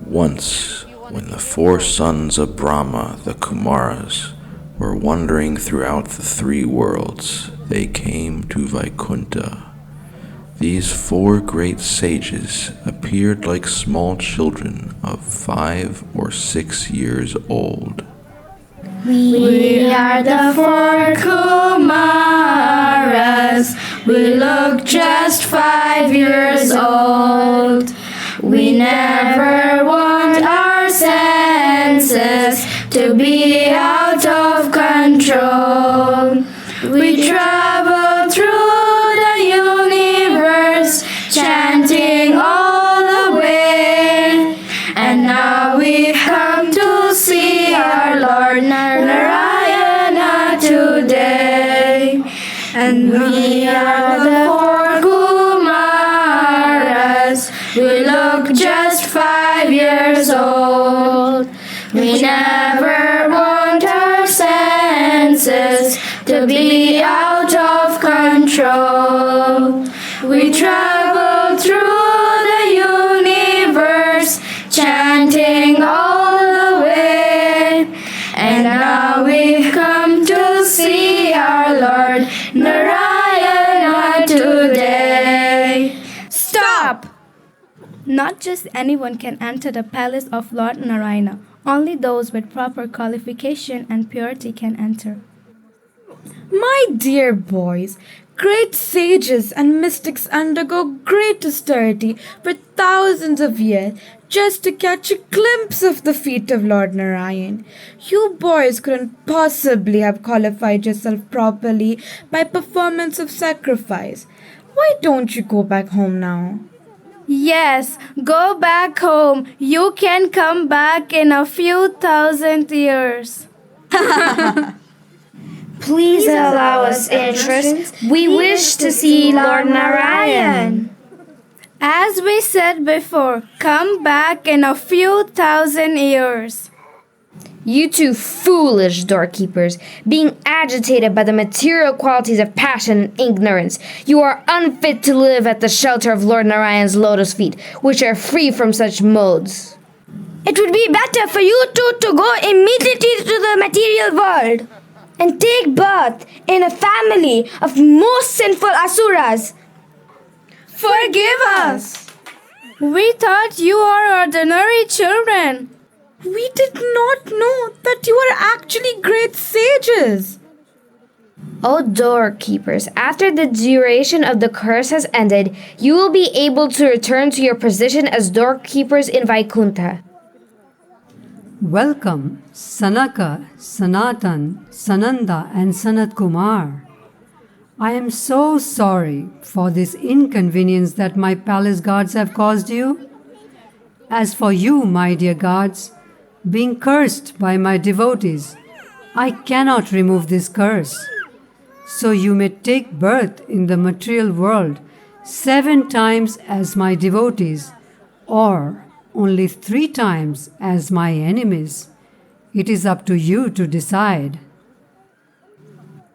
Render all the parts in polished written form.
Once, when the four sons of Brahma, the Kumaras, were wandering throughout the three worlds, they came to Vaikuntha. These four great sages appeared like small children of 5 or 6 years old. We are the four Kumaras. We look just 5 years old. We never want our senses to be out of control. We travel through the universe, chanting all the way. And now we've come to see our Lord Narayana today. And we are the four Kumaras. We look just 5 years old. We never want our senses to be out of control. We travel through the universe, chanting all the way. And now we've come to see our Lord Narayana today. Stop! Not just anyone can enter the palace of Lord Narayana. Only those with proper qualification and purity can enter. My dear boys, great sages and mystics undergo great austerity for thousands of years just to catch a glimpse of the feet of Lord Narayan. You boys couldn't possibly have qualified yourself properly by performance of sacrifice. Why don't you go back home now? Yes, go back home. You can come back in a few thousand years. Please allow us entrance. We wish to see Lord Narayan. As we said before, come back in a few thousand years. You two foolish doorkeepers, being agitated by the material qualities of passion and ignorance, you are unfit to live at the shelter of Lord Narayan's lotus feet, which are free from such modes. It would be better for you two to go immediately to the material world and take birth in a family of most sinful asuras. Forgive us! We thought you are ordinary children. We did not know that you are actually great sages. O doorkeepers, after the duration of the curse has ended, you will be able to return to your position as doorkeepers in Vaikuntha. Welcome, Sanaka, Sanatan, Sananda and Sanat Kumar. I am so sorry for this inconvenience that my palace guards have caused you. As for you, my dear guards, being cursed by my devotees, I cannot remove this curse. So you may take birth in the material world 7 times as my devotees, or only 3 times as my enemies. It is up to you to decide.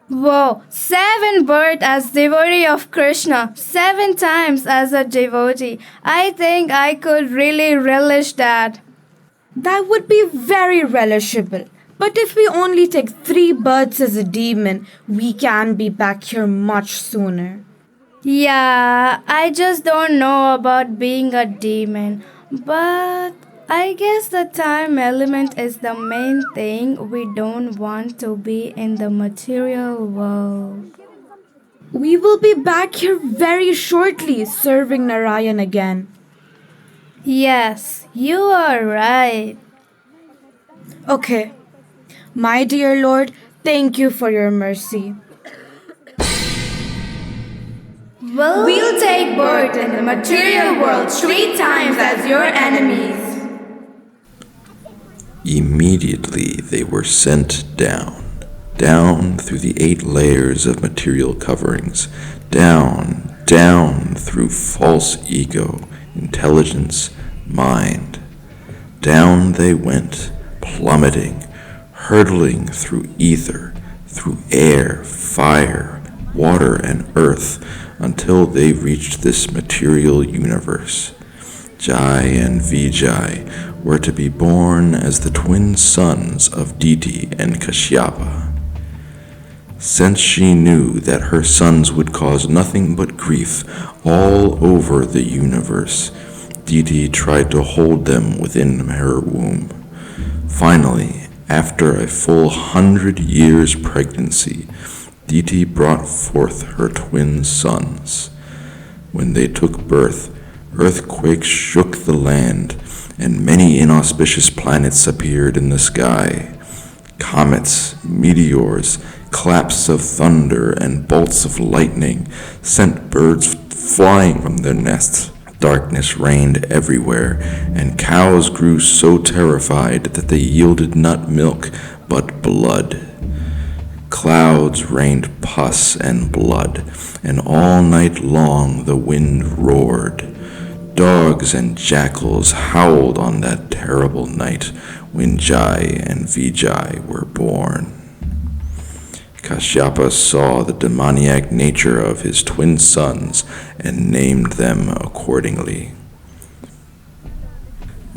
Whoa, 7 birth as devotee of Krishna, 7 times as a devotee. I think I could really relish that. That would be very relishable. But if we only take 3 births as a demon, we can be back here much sooner. Yeah, I just don't know about being a demon. But I guess the time element is the main thing. We don't want to be in the material world. We will be back here very shortly, serving Narayan again. Yes, you are right. Okay. My dear Lord, thank you for your mercy. We'll take birth in the material world 3 times as your enemies. Immediately they were sent down through the 8 layers of material coverings, down through false ego, intelligence, mind. Down they went, plummeting, hurtling through ether, through air, fire, water, and earth, until they reached this material universe. Jai and Vijay were to be born as the twin sons of Diti and Kashyapa. Since she knew that her sons would cause nothing but grief all over the universe, Diti tried to hold them within her womb. Finally, after a full 100 years' pregnancy, Diti brought forth her twin sons. When they took birth, earthquakes shook the land, and many inauspicious planets appeared in the sky. Comets, meteors, claps of thunder, and bolts of lightning sent birds flying from their nests. Darkness reigned everywhere, and cows grew so terrified that they yielded not milk, but blood. Clouds rained pus and blood, and all night long the wind roared. Dogs and jackals howled on that terrible night when Jai and Vijay were born. Kashyapa saw the demoniac nature of his twin sons and named them accordingly.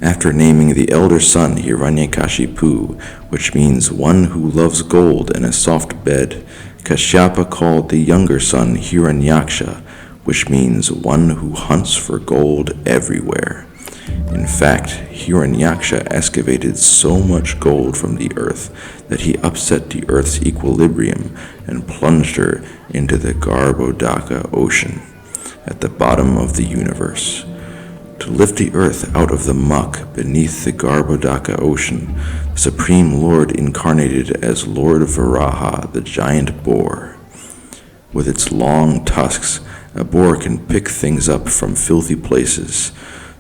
After naming the elder son Hiranyakashipu, which means one who loves gold and a soft bed, Kashyapa called the younger son Hiranyaksha, which means one who hunts for gold everywhere. In fact, Hiranyaksha excavated so much gold from the earth that he upset the earth's equilibrium and plunged her into the Garbhodaka ocean at the bottom of the universe. To lift the earth out of the muck beneath the Garbhodaka ocean, the Supreme Lord incarnated as Lord Varaha, the giant boar. With its long tusks, a boar can pick things up from filthy places,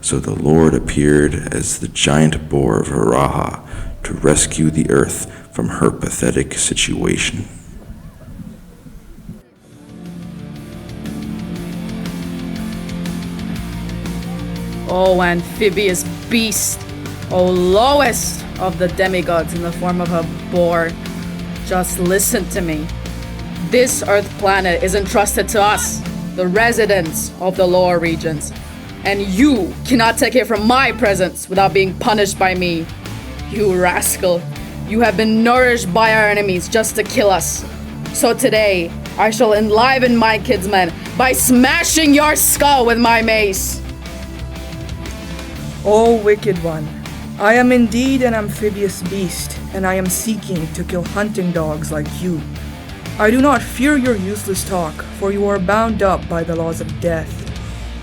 so the Lord appeared as the giant boar Varaha to rescue the earth from her pathetic situation. O amphibious beast, O lowest of the demigods in the form of a boar, just listen to me. This Earth planet is entrusted to us, the residents of the lower regions, and you cannot take it from my presence without being punished by me. You rascal, you have been nourished by our enemies just to kill us. So today, I shall enliven my kinsmen by smashing your skull with my mace. O wicked one, I am indeed an amphibious beast, and I am seeking to kill hunting dogs like you. I do not fear your useless talk, for you are bound up by the laws of death.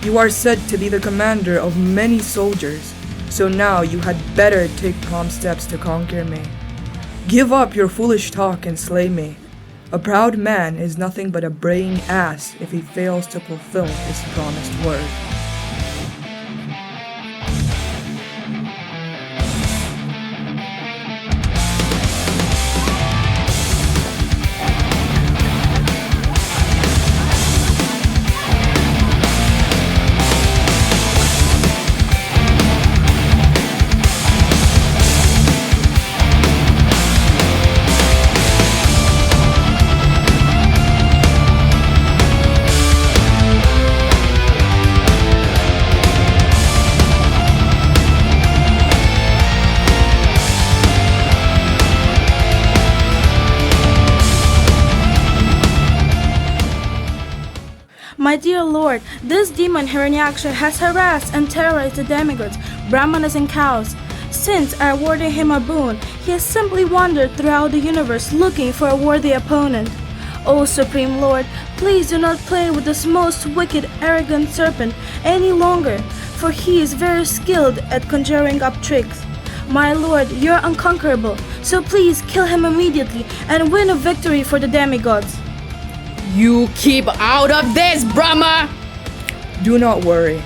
You are said to be the commander of many soldiers, so now you had better take prompt steps to conquer me. Give up your foolish talk and slay me. A proud man is nothing but a braying ass if he fails to fulfill his promised word. My dear lord, this demon Hiranyaksha has harassed and terrorized the demigods, brahmanas and cows. Since I awarded him a boon, he has simply wandered throughout the universe looking for a worthy opponent. O Supreme Lord, please do not play with this most wicked, arrogant serpent any longer, for he is very skilled at conjuring up tricks. My lord, you are unconquerable, so please kill him immediately and win a victory for the demigods. You keep out of this, Brahma! Do not worry.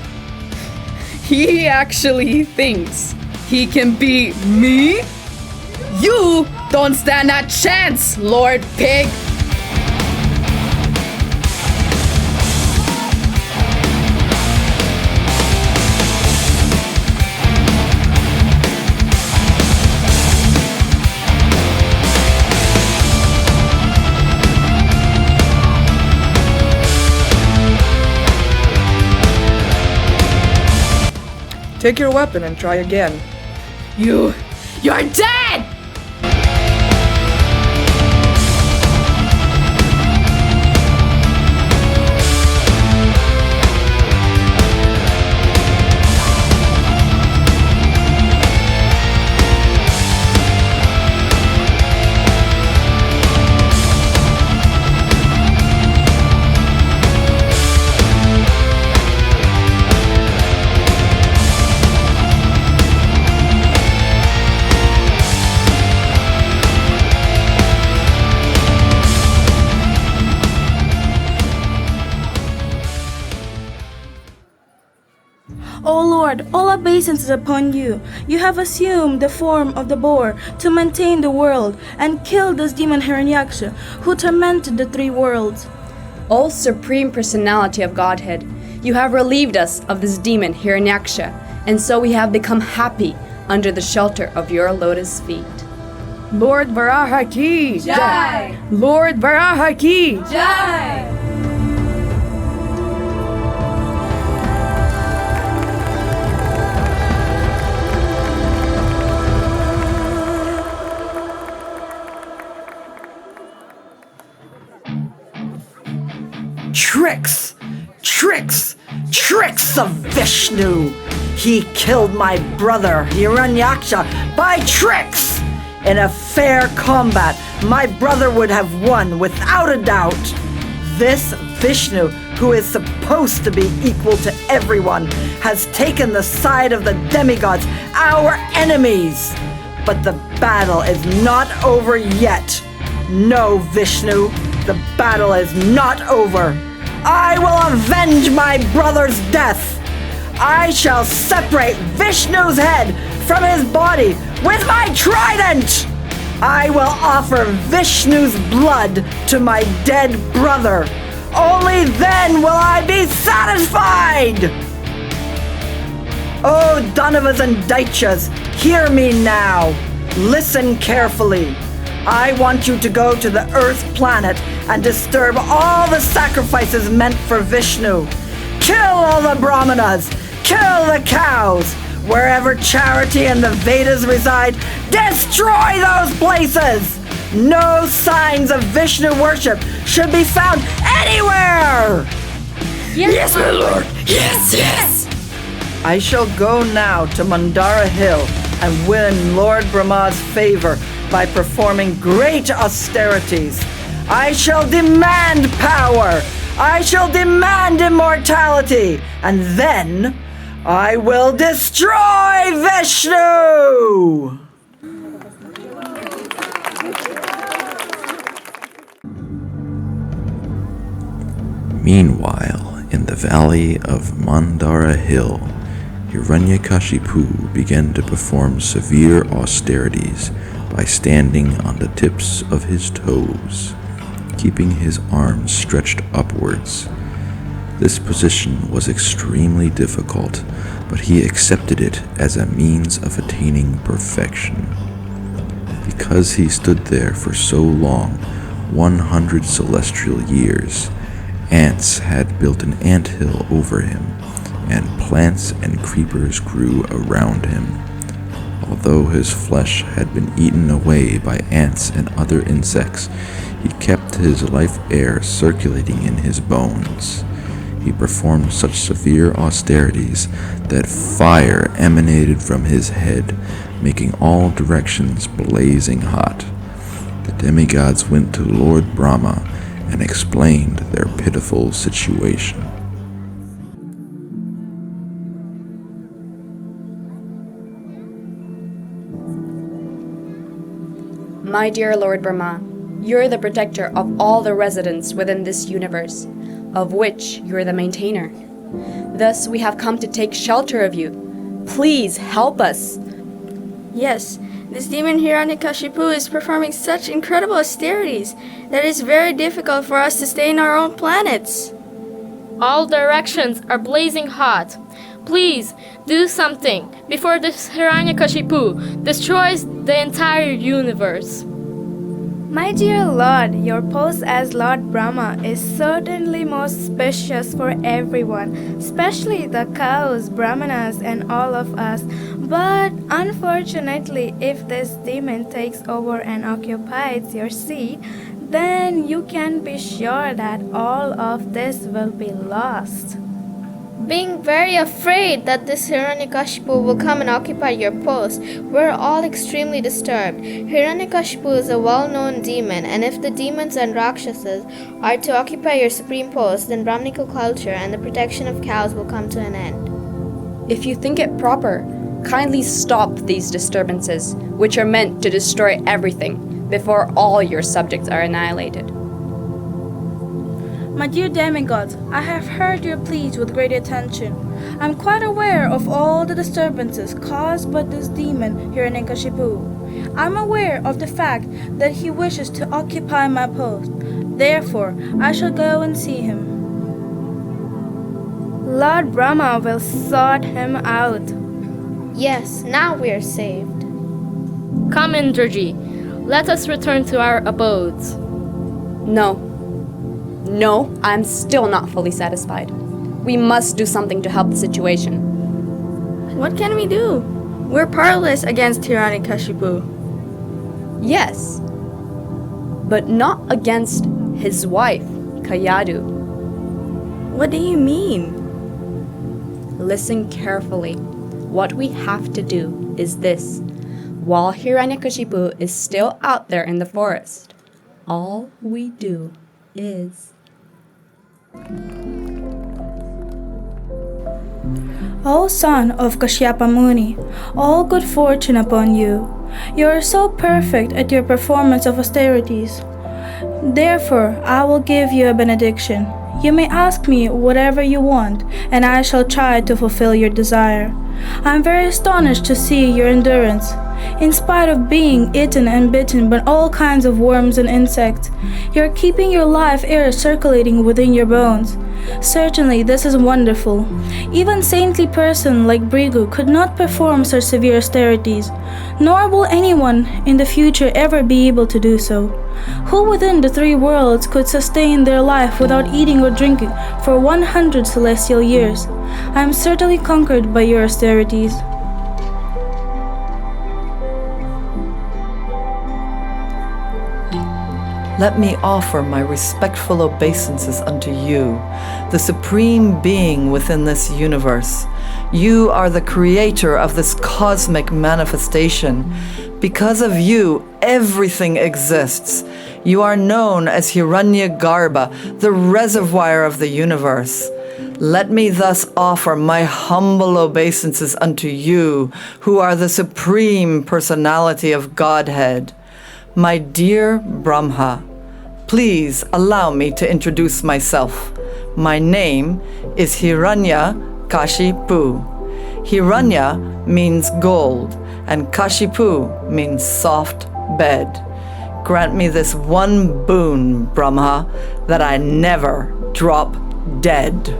He actually thinks he can beat me? You don't stand a chance, Lord Pig! Take your weapon and try again. You're dead! O Lord, all obeisance is upon you. You have assumed the form of the boar to maintain the world and kill this demon Hiranyaksha, who tormented the three worlds. O Supreme Personality of Godhead, you have relieved us of this demon Hiranyaksha, and so we have become happy under the shelter of your lotus feet. Lord Varaha ki Jai! Lord Varaha ki Jai! Tricks! Tricks! Tricks of Vishnu! He killed my brother Hiranyaksha by tricks! In a fair combat, my brother would have won without a doubt. This Vishnu, who is supposed to be equal to everyone, has taken the side of the demigods, our enemies. But the battle is not over yet. No, Vishnu, the battle is not over. I will avenge my brother's death. I shall separate Vishnu's head from his body with my trident. I will offer Vishnu's blood to my dead brother. Only then will I be satisfied. Oh, Danavas and Daityas, hear me now. Listen carefully. I want you to go to the Earth planet and disturb all the sacrifices meant for Vishnu. Kill all the Brahmanas. Kill the cows. Wherever charity and the Vedas reside, destroy those places. No signs of Vishnu worship should be found anywhere. Yes, my lord. Yes, yes. I shall go now to Mandara Hill and win Lord Brahma's favor by performing great austerities. I shall demand power. I shall demand immortality. And then I will destroy Vishnu! Meanwhile, in the valley of Mandara Hill, Hiranyakashipu began to perform severe austerities by standing on the tips of his toes, keeping his arms stretched upwards. This position was extremely difficult, but he accepted it as a means of attaining perfection. Because he stood there for so long, 100 celestial years, ants had built an anthill over him, and plants and creepers grew around him. Although his flesh had been eaten away by ants and other insects, he kept his life air circulating in his bones. He performed such severe austerities that fire emanated from his head, making all directions blazing hot. The demigods went to Lord Brahma and explained their pitiful situation. My dear Lord Brahma, you're the protector of all the residents within this universe, of which you're the maintainer. Thus, we have come to take shelter of you. Please help us. Yes, this demon Hiranyakashipu is performing such incredible austerities that it's very difficult for us to stay in our own planets. All directions are blazing hot. Please, do something before this Hiranyakashipu destroys the entire universe. My dear Lord, your post as Lord Brahma is certainly most spacious for everyone, especially the cows, brahmanas, and all of us. But unfortunately, if this demon takes over and occupies your seat, then you can be sure that all of this will be lost. Being very afraid that this Hiranyakashipu will come and occupy your post, we're all extremely disturbed. Hiranyakashipu is a well-known demon, and if the demons and Rakshasas are to occupy your supreme post, then Brahminical culture and the protection of cows will come to an end. If you think it proper, kindly stop these disturbances, which are meant to destroy everything, before all your subjects are annihilated. My dear demigods, I have heard your pleas with great attention. I'm quite aware of all the disturbances caused by this demon Hiranyakashipu. I'm aware of the fact that he wishes to occupy my post. Therefore, I shall go and see him. Lord Brahma will sort him out. Yes, now we are saved. Come, Indraji. Let us return to our abodes. No, I'm still not fully satisfied. We must do something to help the situation. What can we do? We're powerless against Hiranyakashipu. Yes, but not against his wife, Kayadu. What do you mean? Listen carefully. What we have to do is this. While Hiranyakashipu is still out there in the forest, all we do is... O son of Kashyapa Muni, all good fortune upon you. You are so perfect at your performance of austerities. Therefore, I will give you a benediction. You may ask me whatever you want, and I shall try to fulfill your desire. I am very astonished to see your endurance. In spite of being eaten and bitten by all kinds of worms and insects, you are keeping your life air circulating within your bones. Certainly, this is wonderful. Even saintly person like Brigu could not perform such severe austerities, nor will anyone in the future ever be able to do so. Who within the three worlds could sustain their life without eating or drinking for 100 celestial years? I am certainly conquered by your austerities. Let me offer my respectful obeisances unto you, the supreme being within this universe. You are the creator of this cosmic manifestation. Because of you, everything exists. You are known as Hiranyagarbha, the reservoir of the universe. Let me thus offer my humble obeisances unto you, who are the supreme personality of Godhead. My dear Brahma, please allow me to introduce myself. My name is Hiranyakashipu. Hiranya means gold, and Kashipu means soft bed. Grant me this one boon, Brahma, that I never drop dead.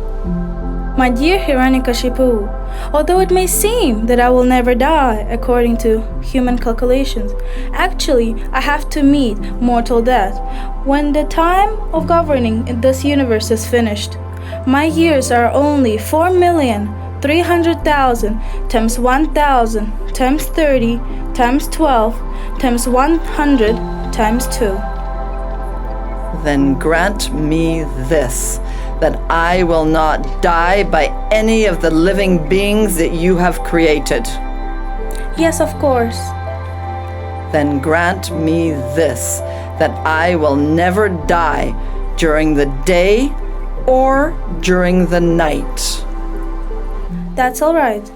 My dear Hiranyakashipu, although it may seem that I will never die according to human calculations, actually I have to meet mortal death when the time of governing in this universe is finished. My years are only 4,300,000 times 1,000 times 30 times 12 times 100 times 2. Then grant me this, that I will not die by any of the living beings that you have created. Yes, of course. Then grant me this, that I will never die during the day or during the night. That's all right.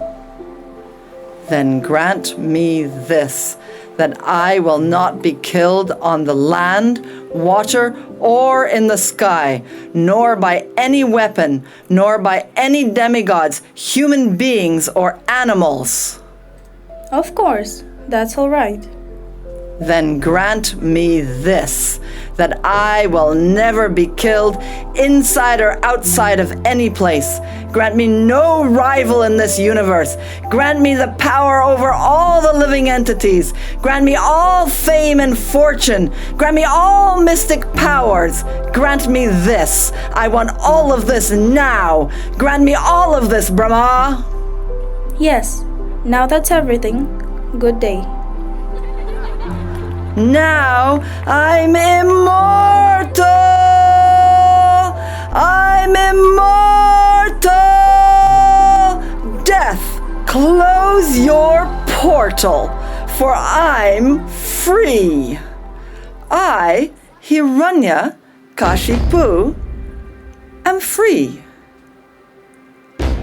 Then grant me this, that I will not be killed on the land, water, or in the sky, nor by any weapon, nor by any demigods, human beings, or animals. Of course, that's all right. Then grant me this, that I will never be killed inside or outside of any place. Grant me no rival in this universe. Grant me the power over all the living entities. Grant me all fame and fortune. Grant me all mystic powers. Grant me this. I want all of this now. Grant me all of this, Brahma. Yes, now that's everything. Good day. Now I'm immortal! I'm immortal! Death, close your portal, for I'm free. I, Hiranyakashipu, am free.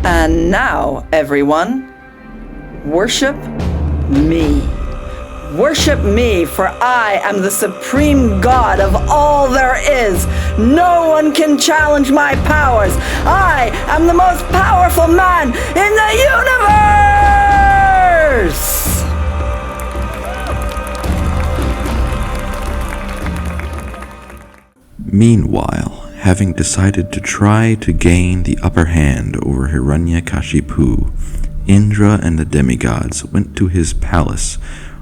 And now, everyone, worship me. Worship me, for I am the supreme God of all there is. No one can challenge my powers. I am the most powerful man in the universe! Meanwhile, having decided to try to gain the upper hand over Hiranyakashipu, Indra and the demigods went to his palace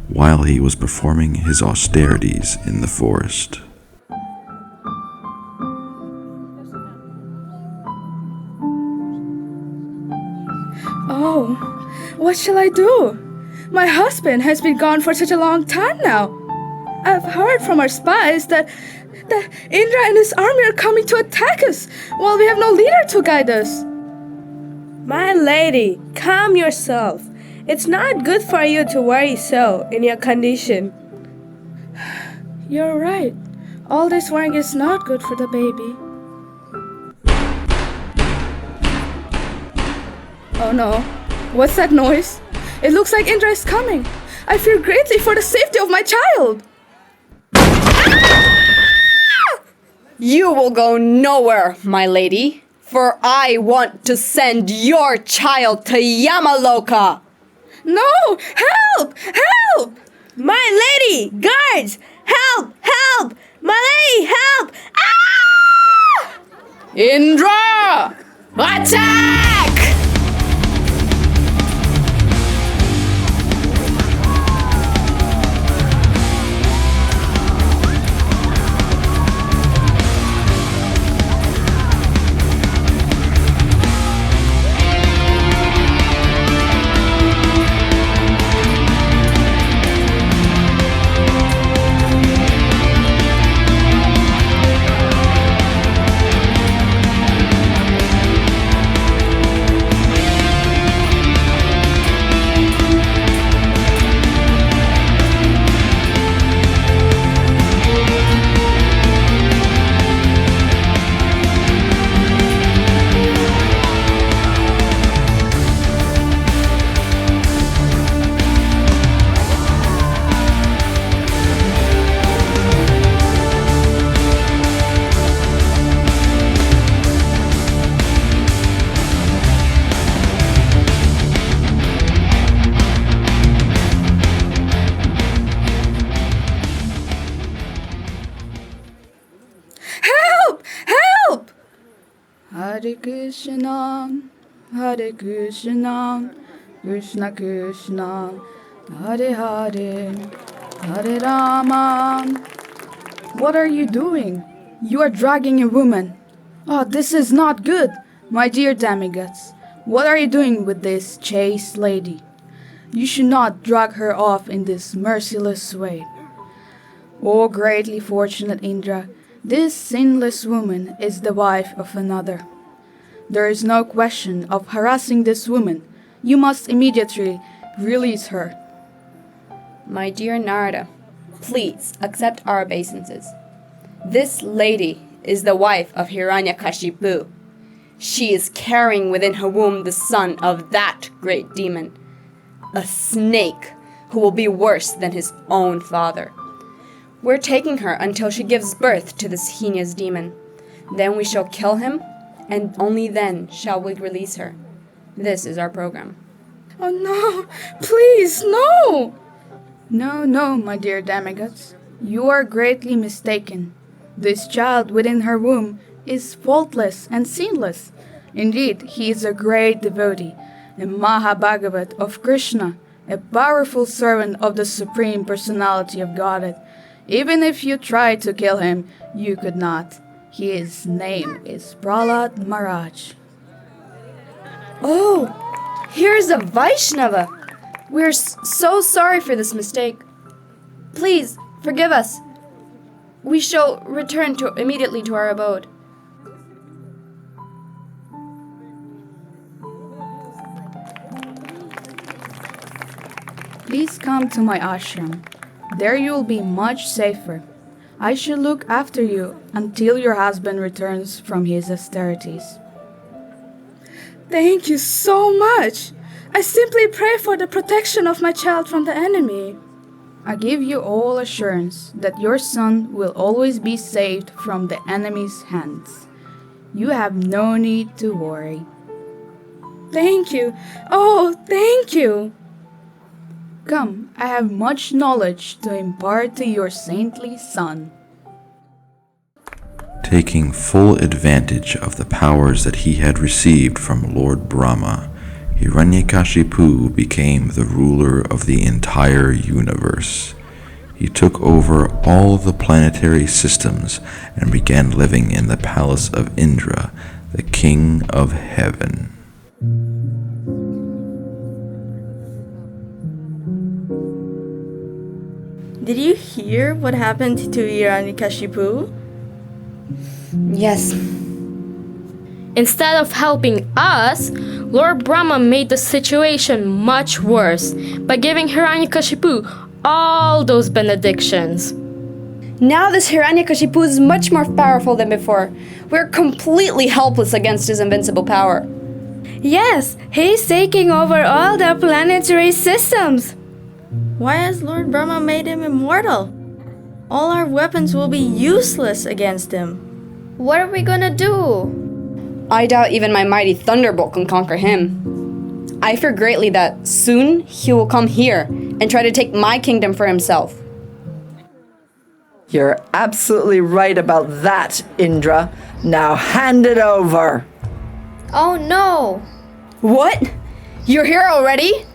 while he was performing his austerities in the forest. Oh, what shall I do? My husband has been gone for such a long time now. I've heard from our spies that Indra and his army are coming to attack us while we have no leader to guide us. My lady, calm yourself. It's not good for you to worry so in your condition. You're right. All this worrying is not good for the baby. Oh no. What's that noise? It looks like Indra is coming. I fear greatly for the safety of my child. You will go nowhere, my lady, for I want to send your child to Yamaloka. No! Help! Help! My lady! Guards! Help! Help! My lady! Help! Ah! Indra! Attack! Hare Krishna, Hare Krishna, Krishna Krishna, Hare Hare, Hare Rama. What are you doing? You are dragging a woman. Oh, this is not good, my dear demigods. What are you doing with this chaste lady? You should not drag her off in this merciless way. O greatly fortunate Indra, this sinless woman is the wife of another. There is no question of harassing this woman. You must immediately release her. My dear Narada, please accept our obeisances. This lady is the wife of Hiranyakashipu. She is carrying within her womb the son of that great demon, a snake who will be worse than his own father. We're taking her until she gives birth to this heinous demon. Then we shall kill him, and only then shall we release her. This is our program. Oh no! Please, no! No, no, my dear demigods. You are greatly mistaken. This child within her womb is faultless and sinless. Indeed, he is a great devotee, a Mahabhagavat of Krishna, a powerful servant of the Supreme Personality of Godhead. Even if you tried to kill him, you could not. His name is Prahlad Maharaj. Oh, here's a Vaishnava. We're so sorry for this mistake. Please, forgive us. We shall return immediately to our abode. Please come to my ashram. There you will be much safer. I shall look after you until your husband returns from his austerities. Thank you so much. I simply pray for the protection of my child from the enemy. I give you all assurance that your son will always be saved from the enemy's hands. You have no need to worry. Thank you. Oh, thank you. Come, I have much knowledge to impart to your saintly son. Taking full advantage of the powers that he had received from Lord Brahma, Hiranyakashipu became the ruler of the entire universe. He took over all the planetary systems and began living in the palace of Indra, the king of heaven. Did you hear what happened to Hiranyakashipu? Yes. Instead of helping us, Lord Brahma made the situation much worse by giving Hiranyakashipu all those benedictions. Now this Hiranyakashipu is much more powerful than before. We're completely helpless against his invincible power. Yes, he's taking over all the planetary systems. Why has Lord Brahma made him immortal? All our weapons will be useless against him. What are we gonna do? I doubt even my mighty thunderbolt can conquer him. I fear greatly that soon he will come here and try to take my kingdom for himself. You're absolutely right about that, Indra. Now hand it over. Oh no! What? You're here already?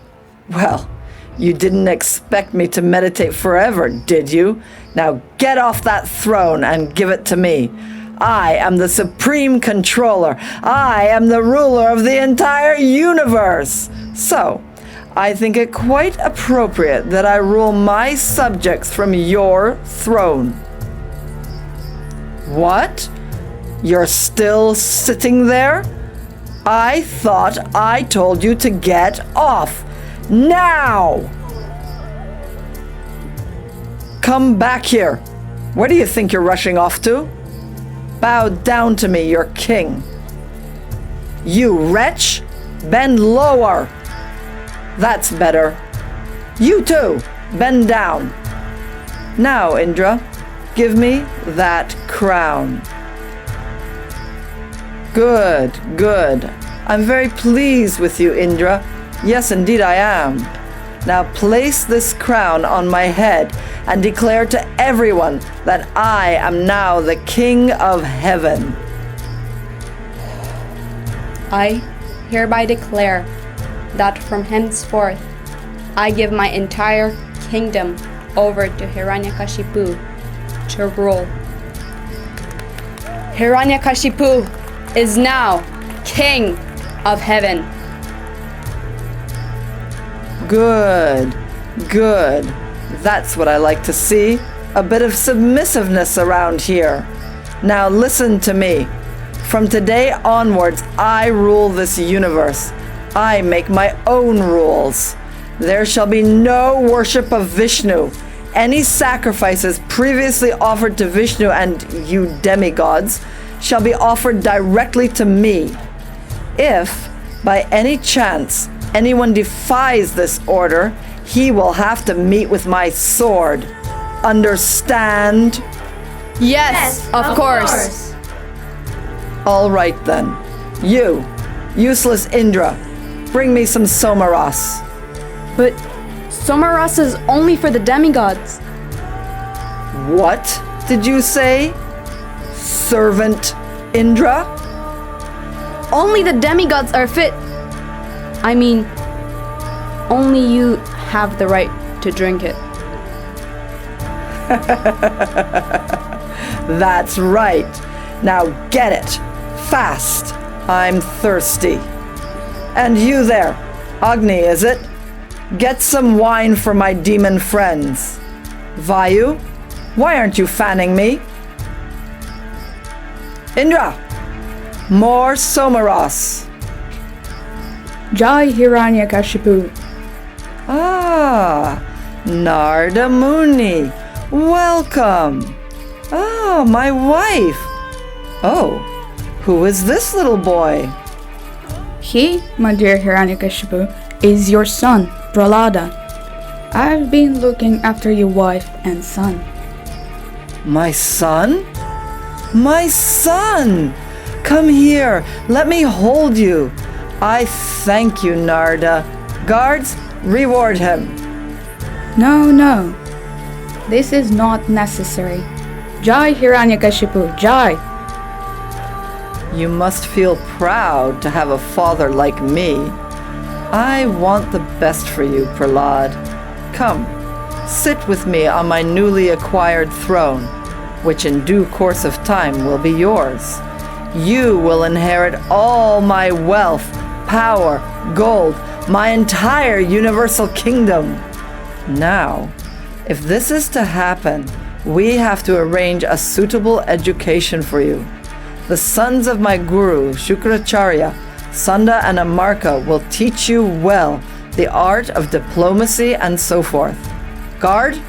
Well, you didn't expect me to meditate forever, did you? Now get off that throne and give it to me. I am the supreme controller. I am the ruler of the entire universe. So, I think it quite appropriate that I rule my subjects from your throne. What? You're still sitting there? I thought I told you to get off. Now! Come back here. Where do you think you're rushing off to? Bow down to me, your king. You wretch! Bend lower. That's better. You too, bend down. Now, Indra, give me that crown. Good, good. I'm very pleased with you, Indra. Yes, indeed I am. Now place this crown on my head and declare to everyone that I am now the King of Heaven. I hereby declare that from henceforth I give my entire kingdom over to Hiranyakashipu to rule. Hiranyakashipu is now King of Heaven. Good, good. That's what I like to see. A bit of submissiveness around here. Now listen to me. From today onwards, I rule this universe. I make my own rules. There shall be no worship of Vishnu. Any sacrifices previously offered to Vishnu and you demigods shall be offered directly to me. If, by any chance, anyone defies this order, he will have to meet with my sword. Understand? Yes, of course. All right then. You, useless Indra, bring me some somaras. But Somarasa is only for the demigods. What did you say? Servant Indra? Only the demigods are fit. I mean, only you have the right to drink it. That's right. Now get it. Fast. I'm thirsty. And you there, Agni, is it? Get some wine for my demon friends. Vayu, why aren't you fanning me? Indra, more Somaras. Jai Hiranyakashipu. Ah, Narda Muni, welcome. Ah, my wife. Oh, who is this little boy? He, my dear Hiranyakashipu, is your son, Prahlada. I've been looking after your wife and son. My son? My son! Come here, let me hold you. I thank you, Narda. Guards, reward him. No. This is not necessary. Jai Hiranyakashipu, Jai. You must feel proud to have a father like me. I want the best for you, Prahlad. Come, sit with me on my newly acquired throne, which in due course of time will be yours. You will inherit all my wealth, power, gold, my entire universal kingdom. Now, if this is to happen, we have to arrange a suitable education for you. The sons of my guru, Shukracharya, Sanda and Amarka, will teach you well the art of diplomacy and so forth. Guard,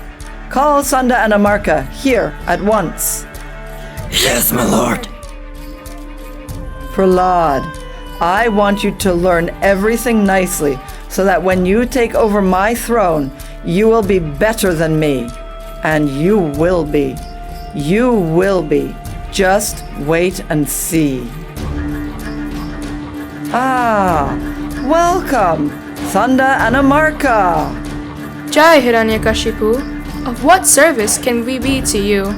call Sanda and Amarka here at once. Yes, my lord. Prahlad, I want you to learn everything nicely so that when you take over my throne, you will be better than me. And you will be. You will be. Just wait and see. Ah, welcome, Sanda and Amarka. Jai Hiranyakashipu, of what service can we be to you?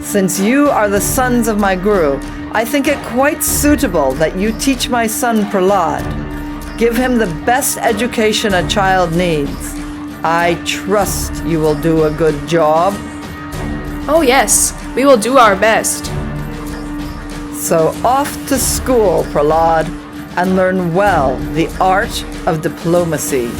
Since you are the sons of my guru, I think it quite suitable that you teach my son Prahlad. Give him the best education a child needs. I trust you will do a good job. Oh yes, we will do our best. So off to school, Prahlad, and learn well the art of diplomacy.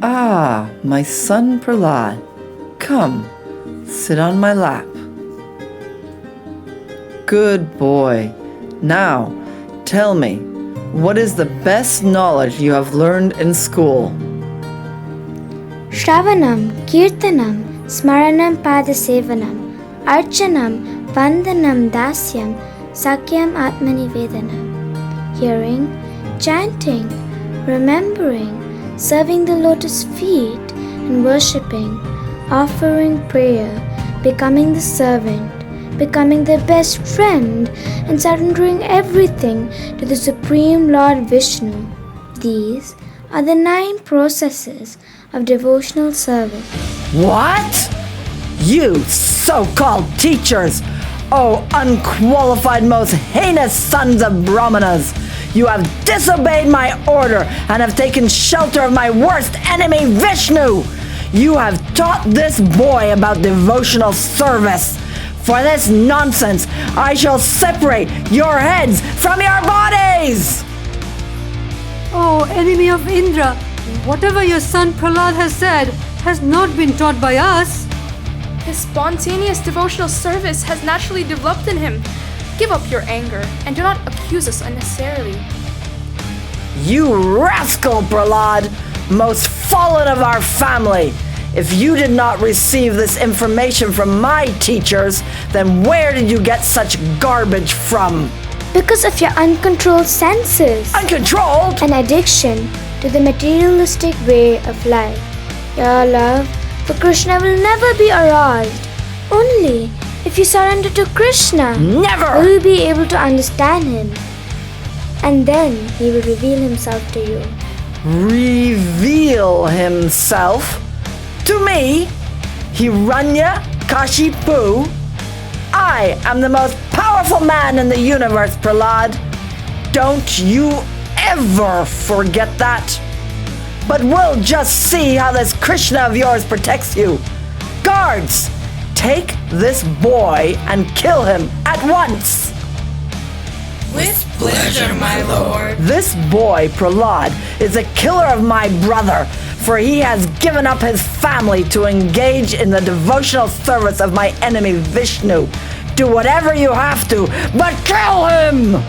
Ah, my son Prahlad, come, sit on my lap. Good boy. Now, tell me, what is the best knowledge you have learned in school? Shravanam, Kirtanam, Smaranam Padasevanam, Archanam, Vandanam Dasyam, Sakyam Atmanivedanam. Hearing, chanting, remembering, serving the lotus feet and worshipping, offering prayer, becoming the servant, becoming the best friend, and surrendering everything to the Supreme Lord Vishnu. These are the 9 processes of devotional service. What? You so-called teachers! Oh, unqualified, most heinous sons of Brahmanas! You have disobeyed my order and have taken shelter of my worst enemy, Vishnu! You have taught this boy about devotional service. For this nonsense, I shall separate your heads from your bodies! Oh, enemy of Indra, whatever your son Prahlad has said has not been taught by us. His spontaneous devotional service has naturally developed in him. Give up your anger and do not accuse us unnecessarily. You rascal, Prahlad! Most fallen of our family! If you did not receive this information from my teachers, then where did you get such garbage from? Because of your uncontrolled senses. Uncontrolled? An addiction to the materialistic way of life. Your love for Krishna will never be aroused. Only if you surrender to Krishna, never will you be able to understand him. And then he will reveal himself to you. Reveal himself? To me? Hiranyakashipu? I am the most powerful man in the universe, Prahlad. Don't you ever forget that. But we'll just see how this Krishna of yours protects you. Guards, take this boy and kill him at once. With pleasure, my lord. This boy, Prahlad, is a killer of my brother, for he has given up his family to engage in the devotional service of my enemy Vishnu. Do whatever you have to, but kill him!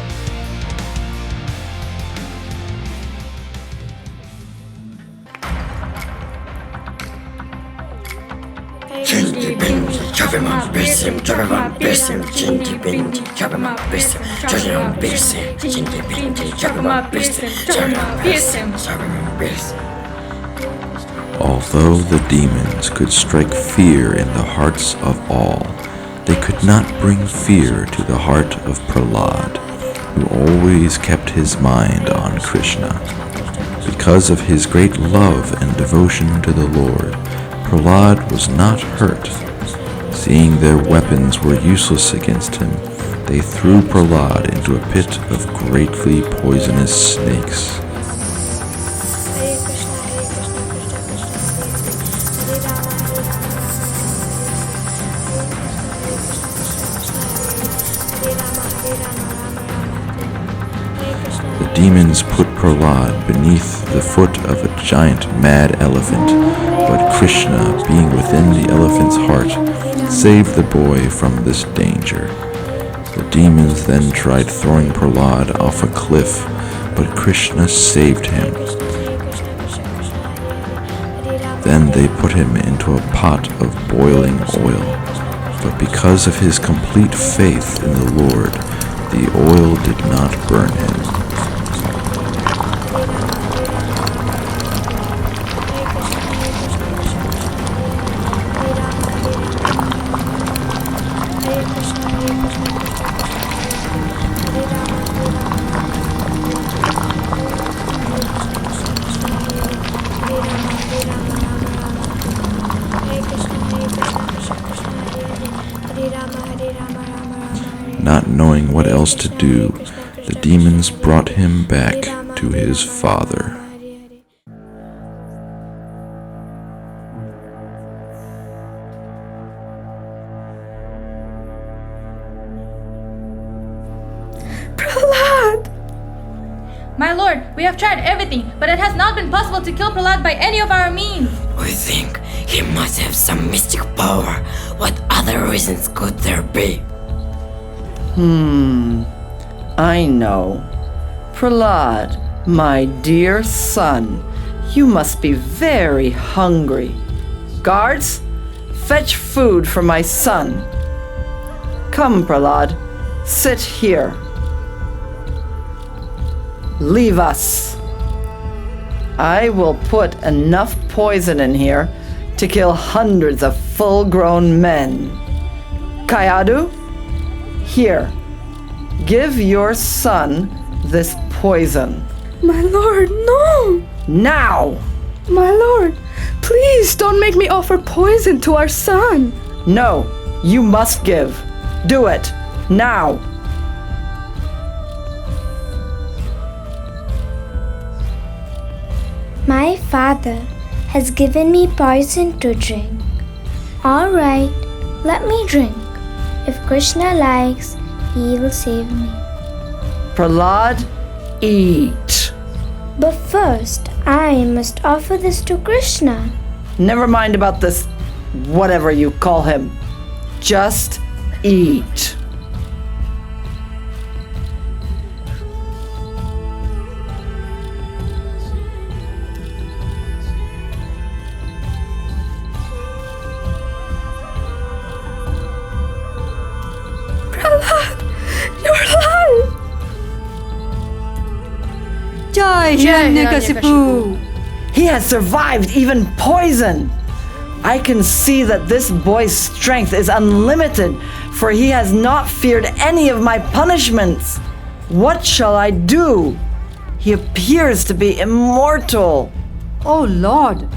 Chinti binti, chopima bisim, chopima bisim, chinti binti, chopima bisim, chopima bisim, chinti binti, chopima bisim, chopima bisim, chopima bisim. Although the demons could strike fear in the hearts of all, they could not bring fear to the heart of Prahlad, who always kept his mind on Krishna. Because of his great love and devotion to the Lord, Prahlad was not hurt. Seeing their weapons were useless against him, they threw Prahlad into a pit of greatly poisonous snakes. The demons put Prahlad beneath the foot of a giant mad elephant, but Krishna, being within the elephant's heart, saved the boy from this danger. The demons then tried throwing Prahlad off a cliff, but Krishna saved him. Then they put him into a pot of boiling oil, but because of his complete faith in the Lord, the oil did not burn him. Not knowing what else to do, the demons brought him back to his father. Prahlad! My lord, we have tried everything, but it has not been possible to kill Prahlad by any of our means. We think he must have some mystic power. What other reasons could there be? I know. Prahlad, my dear son, you must be very hungry. Guards, fetch food for my son. Come, Prahlad, sit here. Leave us. I will put enough poison in here to kill hundreds of full-grown men. Kayadu, here, give your son this poison. My lord, no! Now! My lord, please don't make me offer poison to our son. No, you must give. Do it, now! My father has given me poison to drink. All right, let me drink. If Krishna likes, he will save me. Prahlad, eat. But first, I must offer this to Krishna. Never mind about this, whatever you call him. Just eat. Prahlad, you're alive! Jai Hiranyakashipu! He has survived even poison. I can see that this boy's strength is unlimited, for he has not feared any of my punishments. What shall I do? He appears to be immortal. Oh Lord,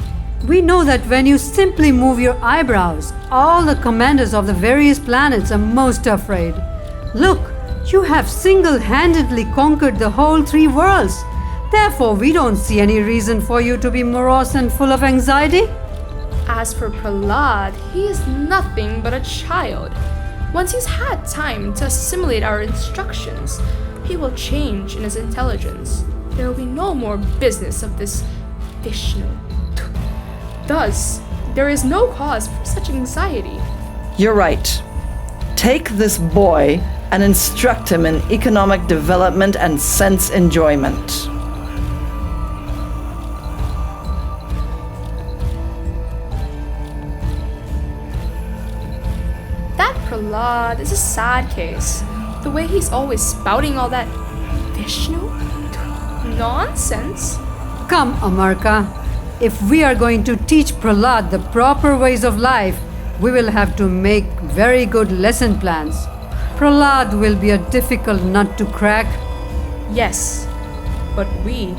we know that when you simply move your eyebrows, all the commanders of the various planets are most afraid. Look, you have single-handedly conquered the whole 3 worlds. Therefore, we don't see any reason for you to be morose and full of anxiety. As for Prahlad, he is nothing but a child. Once he's had time to assimilate our instructions, he will change in his intelligence. There will be no more business of this Vishnu. Thus, there is no cause for such anxiety. You're right. Take this boy and instruct him in economic development and sense enjoyment. That Prahlad is a sad case. The way he's always spouting all that Vishnu nonsense. Come, Amarka. If we are going to teach Prahlad the proper ways of life, we will have to make very good lesson plans. Prahlad will be a difficult nut to crack. Yes, but we,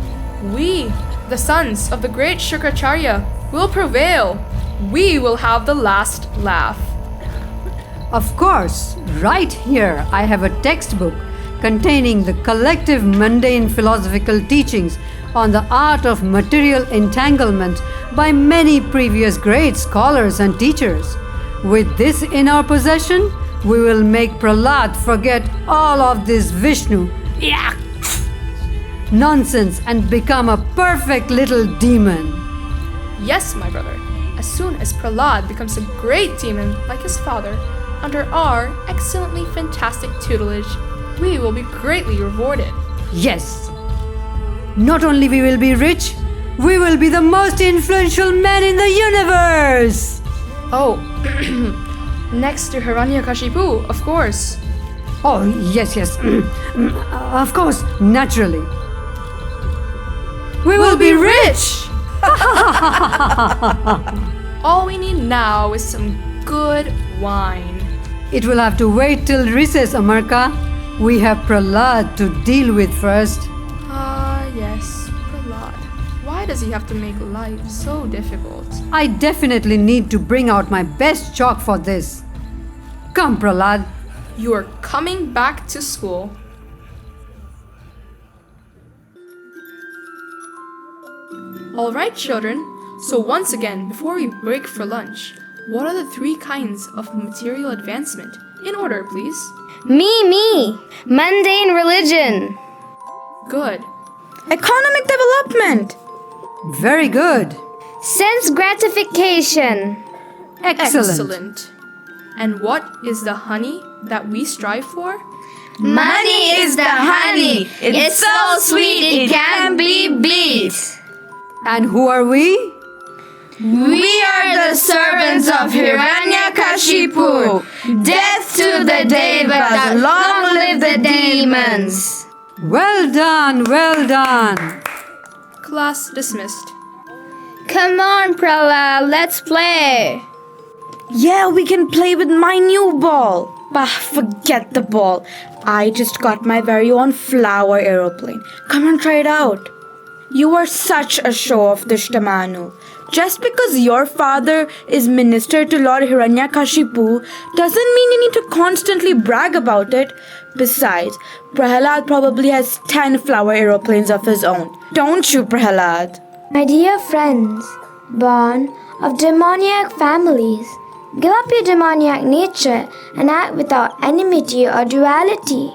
the sons of the great Shukracharya, will prevail. We will have the last laugh. Of course, right here I have a textbook containing the collective mundane philosophical teachings on the art of material entanglement by many previous great scholars and teachers. With this in our possession, we will make Prahlad forget all of this Vishnu nonsense and become a perfect little demon. Yes, my brother. As soon as Prahlad becomes a great demon like his father, under our excellently fantastic tutelage, we will be greatly rewarded. Yes. Not only we will be rich, we will be the most influential men in the universe. Oh, next to Hiranyakashipu, of course. Oh, yes. Of course, naturally. We will be rich! All we need now is some good wine. It will have to wait till recess, Amarka. We have Prahlad to deal with first. Yes, Prahlad. Why does he have to make life so difficult? I definitely need to bring out my best chalk for this. Come, Prahlad. You are coming back to school. All right, children. So once again, before we break for lunch, what are the 3 kinds of material advancement? In order, please. Me. Mundane religion. Good. Economic development. Very good. Sense gratification. Excellent. And what is the honey that we strive for? Money is the honey. It's so sweet it can't be beat. And who are we? We are the servants of Hiranyakashipu. Death to the Devas, long live the demons. Well done. Class dismissed. Come on, Prahlad, let's play. Yeah, we can play with my new ball. Bah, forget the ball. I just got my very own flower aeroplane. Come and try it out. You are such a show-off, Dushtamanu. Just because your father is minister to Lord Hiranyakashipu doesn't mean you need to constantly brag about it. Besides, Prahlad probably has 10 flower aeroplanes of his own. Don't you, Prahlad? My dear friends, born of demoniac families, give up your demoniac nature and act without enmity or duality.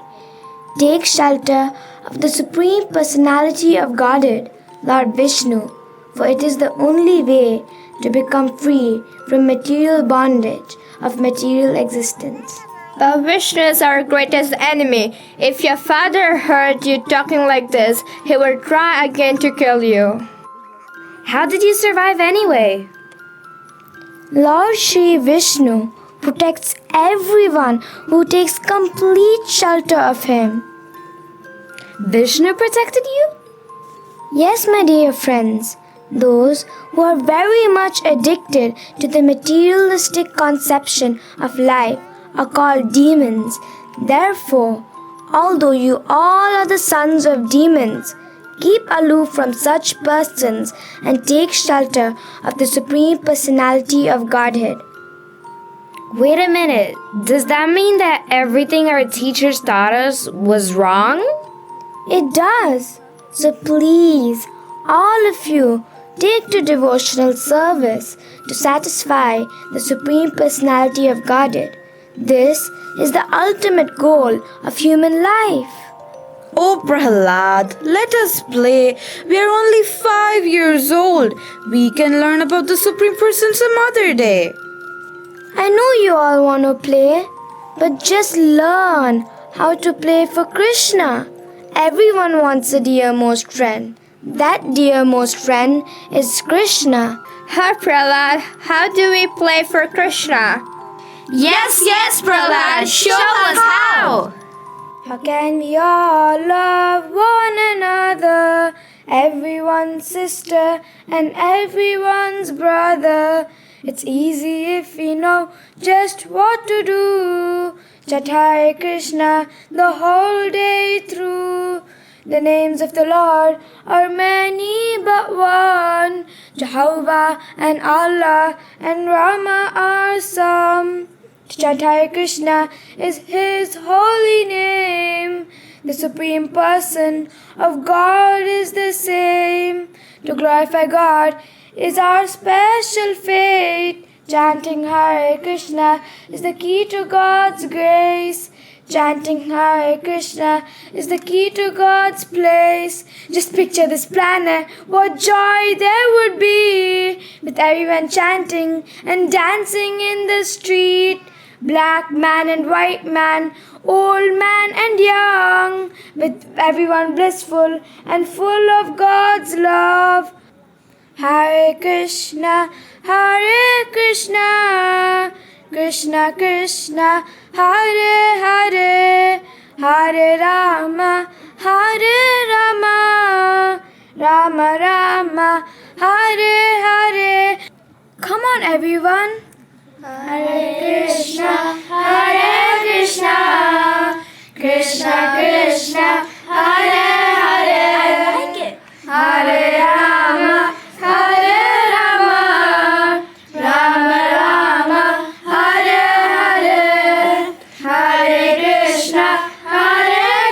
Take shelter of the Supreme Personality of Godhead, Lord Vishnu, for it is the only way to become free from material bondage of material existence. But Vishnu is our greatest enemy. If your father heard you talking like this, he will try again to kill you. How did you survive anyway? Lord Shri Vishnu protects everyone who takes complete shelter of him. Vishnu protected you? Yes, my dear friends, those who are very much addicted to the materialistic conception of life are called demons. Therefore, although you all are the sons of demons, keep aloof from such persons and take shelter of the Supreme Personality of Godhead. Wait a minute. Does that mean that everything our teachers taught us was wrong? It does. So please, all of you, take to devotional service to satisfy the Supreme Personality of Godhead. This is the ultimate goal of human life. Oh, Prahlad, let us play. We are only 5 years old. We can learn about the Supreme Person some other day. I know you all want to play, but just learn how to play for Krishna. Everyone wants a dearmost friend. That dearmost friend is Krishna. Hi, Prahlad. How do we play for Krishna? Yes, Prahlad. Show us how. How can we all love one another? Everyone's sister and everyone's brother. It's easy if we know just what to do. Chant Hare Krishna the whole day through. The names of the Lord are many but one. Jehovah and Allah and Rama are some. To chant Hare Krishna is His holy name. The Supreme Person of God is the same. To glorify God is our special fate. Chanting Hare Krishna is the key to God's grace. Chanting Hare Krishna is the key to God's place. Just picture this planet, what joy there would be with everyone chanting and dancing in the street. Black man and white man, old man and young, with everyone blissful and full of God's love. Hare Krishna, Krishna Krishna, Hare Hare, Hare Rama, Rama Rama, Hare Hare. Come on, everyone. Hare Krishna, Krishna Krishna, Hare Hare. I like it. Hare Rama, Rama Rama, Hare Hare. Hare Krishna,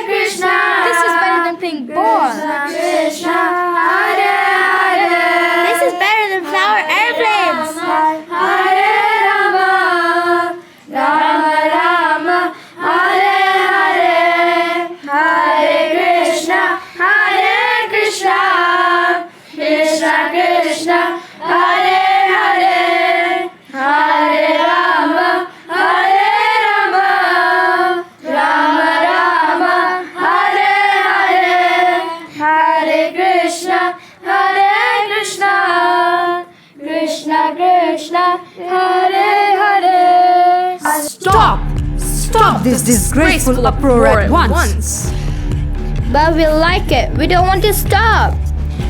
Krishna. This is better than playing ball. Krishna, Hare Hare. This is better than flower airplanes. Hare Rama, Rama, Hare Hare. Hare Krishna, Krishna Krishna, Hare Hare. Hare Rama, Rama Rama, Hare Hare. Hare Krishna, Krishna Krishna, Hare Hare. Stop this disgraceful uproar at once. But we like it. We don't want to stop.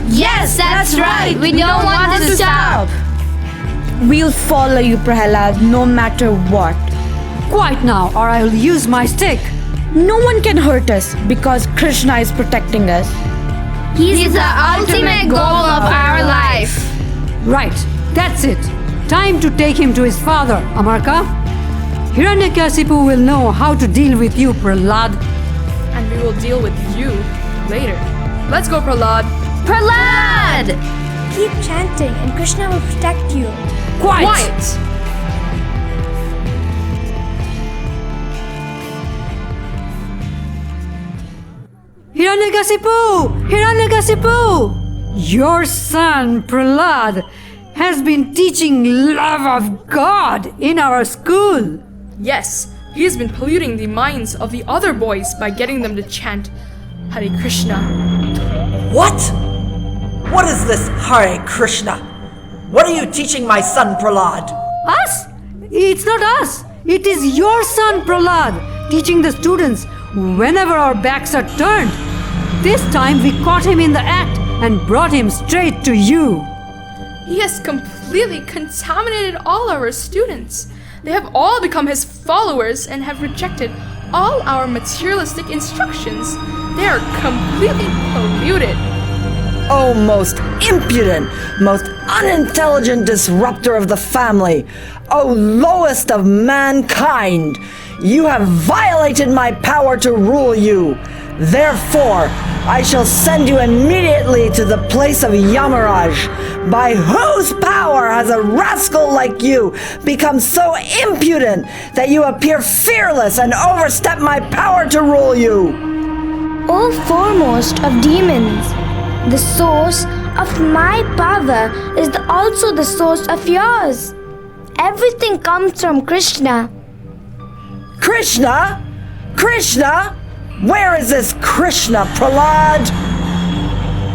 Yes, that's right. We don't want to stop. We'll follow you, Prahlad, no matter what. Quiet now, or I'll use my stick. No one can hurt us because Krishna is protecting us. He's the ultimate goal of our life. Right, that's it. Time to take him to his father, Amarka. Hiranyakashipu will know how to deal with you, Prahlad. And we will deal with you later. Let's go, Prahlad. Prahlad! Keep chanting and Krishna will protect you. Quiet! Hiranyakashipu! Your son, Prahlad, has been teaching love of God in our school. Yes, he has been polluting the minds of the other boys by getting them to chant Hare Krishna. What? What is this Hare Krishna? What are you teaching my son Prahlad? Us? It's not us. It is your son, Prahlad, teaching the students whenever our backs are turned. This time we caught him in the act and brought him straight to you. He has completely contaminated all our students. They have all become his followers and have rejected all our materialistic instructions. They are completely polluted. O most impudent, most unintelligent disruptor of the family, O lowest of mankind, you have violated my power to rule you. Therefore, I shall send you immediately to the place of Yamaraj. By whose power has a rascal like you become so impudent that you appear fearless and overstep my power to rule you? O foremost of demons, the source of my power is also the source of yours. Everything comes from Krishna. Krishna? Krishna? Where is this Krishna, Prahlad?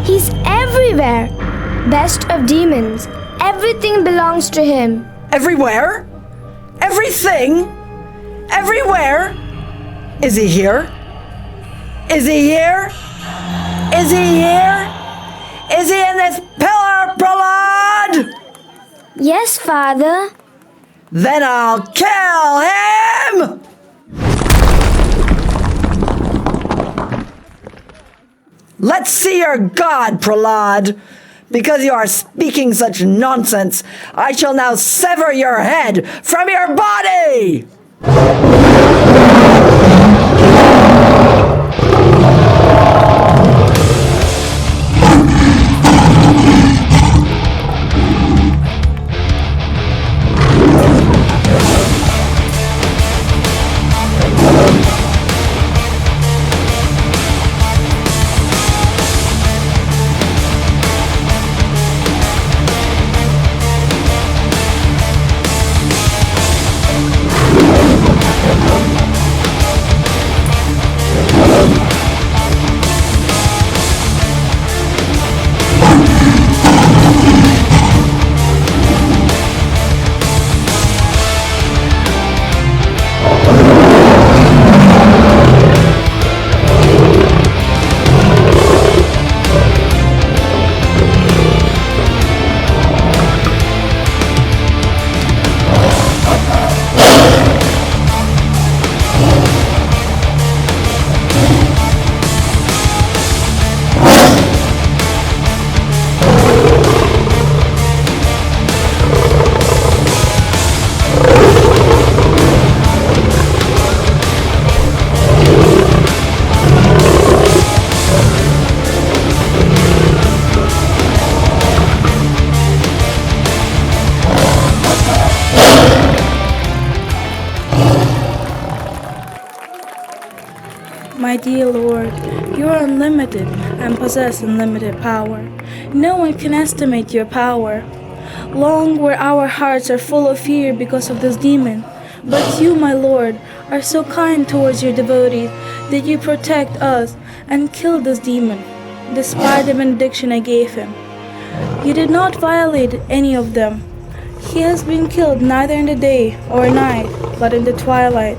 He's everywhere. Best of demons. Everything belongs to him. Everywhere? Everything? Everywhere? Is he here? Is he here? Is he here? Is he in this pillar, Prahlad? Yes, Father. Then I'll kill him! Let's see your god, Prahlad. Because you are speaking such nonsense, I shall now sever your head from your body! My dear Lord, you are unlimited and possess unlimited power. No one can estimate your power. Long where our hearts are full of fear because of this demon, but you, my Lord, are so kind towards your devotees that you protect us and kill this demon, despite the benediction I gave him. You did not violate any of them. He has been killed neither in the day or night, but in the twilight,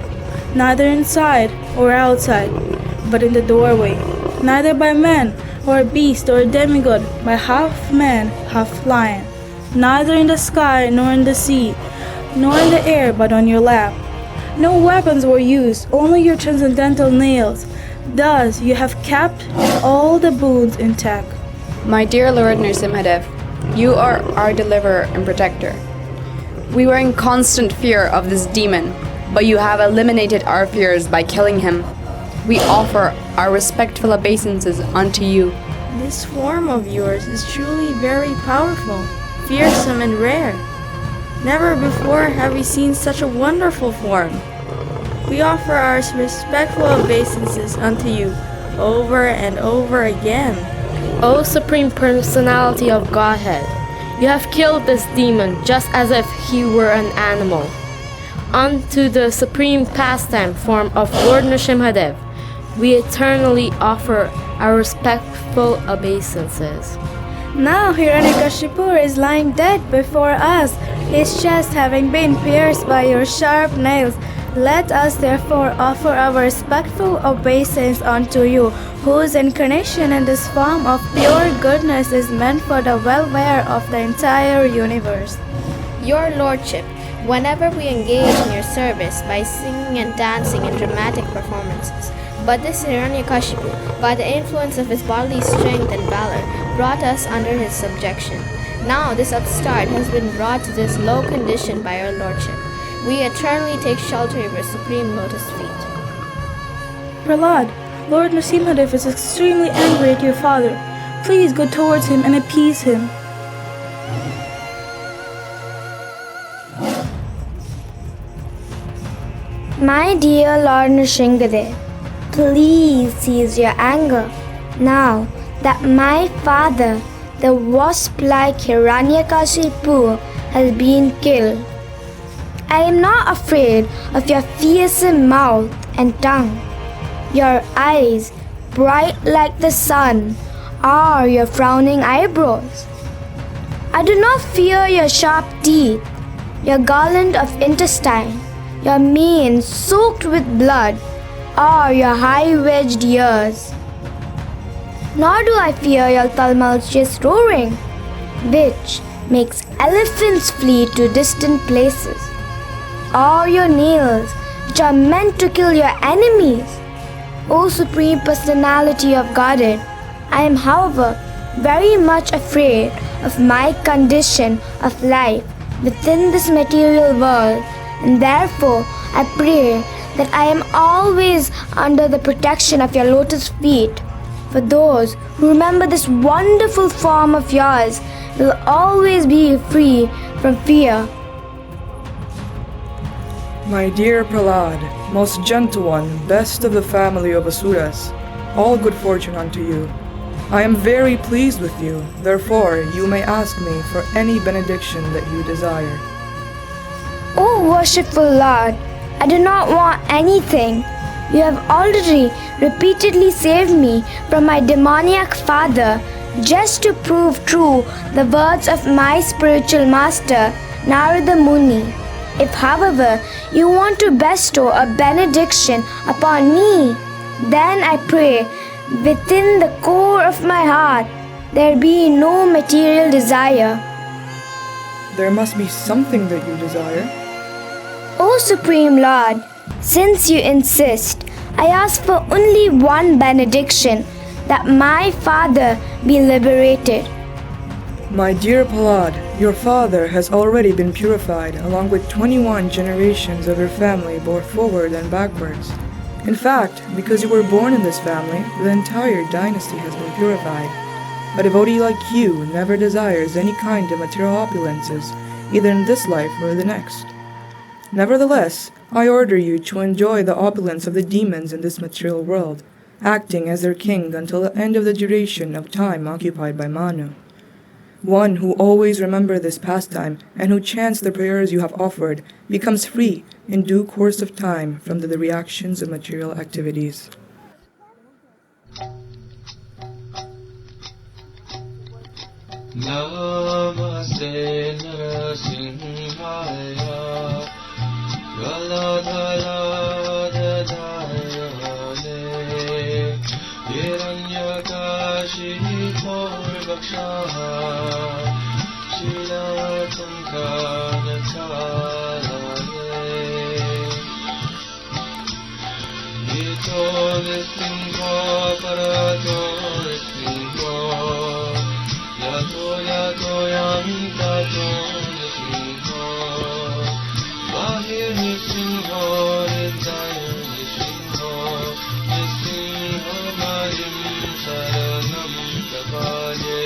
neither inside or outside, but in the doorway, neither by man or beast or demigod, by half man, half lion, neither in the sky nor in the sea, nor in the air, but on your lap. No weapons were used, only your transcendental nails. Thus you have kept all the boons intact. My dear Lord Nrisimha Dev, you are our deliverer and protector. We were in constant fear of this demon, but you have eliminated our fears by killing him. We offer our respectful obeisances unto you. This form of yours is truly very powerful, fearsome and rare. Never before have we seen such a wonderful form. We offer our respectful obeisances unto you over and over again. O Supreme Personality of Godhead, you have killed this demon just as if he were an animal. Unto the supreme pastime form of Lord Nrisimha Dev, we eternally offer our respectful obeisances. Now Hiranyakashipu is lying dead before us, his chest having been pierced by your sharp nails, Let us therefore offer our respectful obeisance unto you, whose incarnation in this form of pure goodness is meant for the welfare of the entire universe. Your Lordship, whenever we engage in your service by singing and dancing in dramatic performances, but this Hiranyakashipu, by the influence of his bodily strength and valor, brought us under his subjection. Now this upstart has been brought to this low condition by your Lordship. We eternally take shelter of your supreme lotus feet. Prahlad, Lord Nrisimha Dev is extremely angry at your father. Please go towards him and appease him. My dear Lord Nrisimha Dev, please cease your anger. Now that my father, the wasp-like Hiranyakashipu, has been killed, I am not afraid of your fearsome mouth and tongue, your eyes, bright like the sun, or your frowning eyebrows. I do not fear your sharp teeth, your garland of intestine, your mane soaked with blood, or your high-wedged ears. Nor do I fear your tumultuous roaring, which makes elephants flee to distant places, or your nails, which are meant to kill your enemies. O Supreme Personality of Godhead, I am, however, very much afraid of my condition of life within this material world, and therefore I pray that I am always under the protection of your lotus feet. For those who remember this wonderful form of yours will always be free from fear. My dear Prahlad, most gentle one, best of the family of Asuras, all good fortune unto you. I am very pleased with you, therefore you may ask me for any benediction that you desire. O worshipful Lord, I do not want anything. You have already repeatedly saved me from my demoniac father, just to prove true the words of my spiritual master, Narada Muni. If, however, you want to bestow a benediction upon me, then I pray, within the core of my heart, there be no material desire. There must be something that you desire. O Supreme Lord, since you insist, I ask for only one benediction, that my father be liberated. My dear Prahlad, your father has already been purified, along with 21 generations of your family, both forward and backwards. In fact, because you were born in this family, the entire dynasty has been purified. A devotee like you never desires any kind of material opulences, either in this life or the next. Nevertheless, I order you to enjoy the opulence of the demons in this material world, acting as their king until the end of the duration of time occupied by Manu. One who always remembers this pastime and who chants the prayers you have offered becomes free in due course of time from the reactions of material activities. Namaste Narasimhaya Galadharadadayane Hiranyakashipu Vakshaha Shilatunkanachalane Ito Nrisimha Parato Nrisimha Yato yato yantato Nrisimha Mahir Nrisimha Ridaya Nrisimha Nrisimha Marim Saranam Prabhaye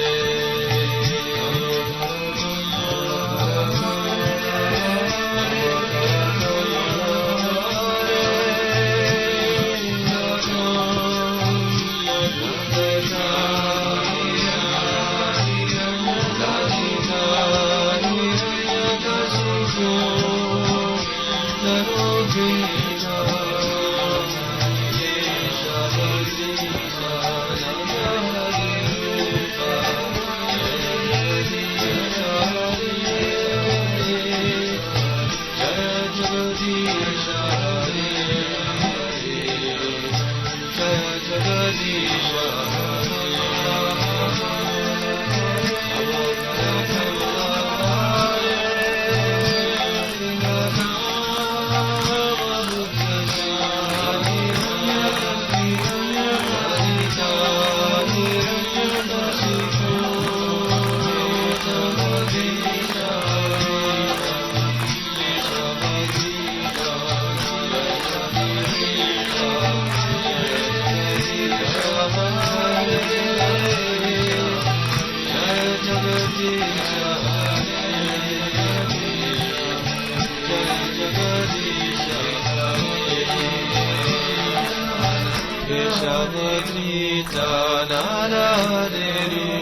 Nrisimha Lila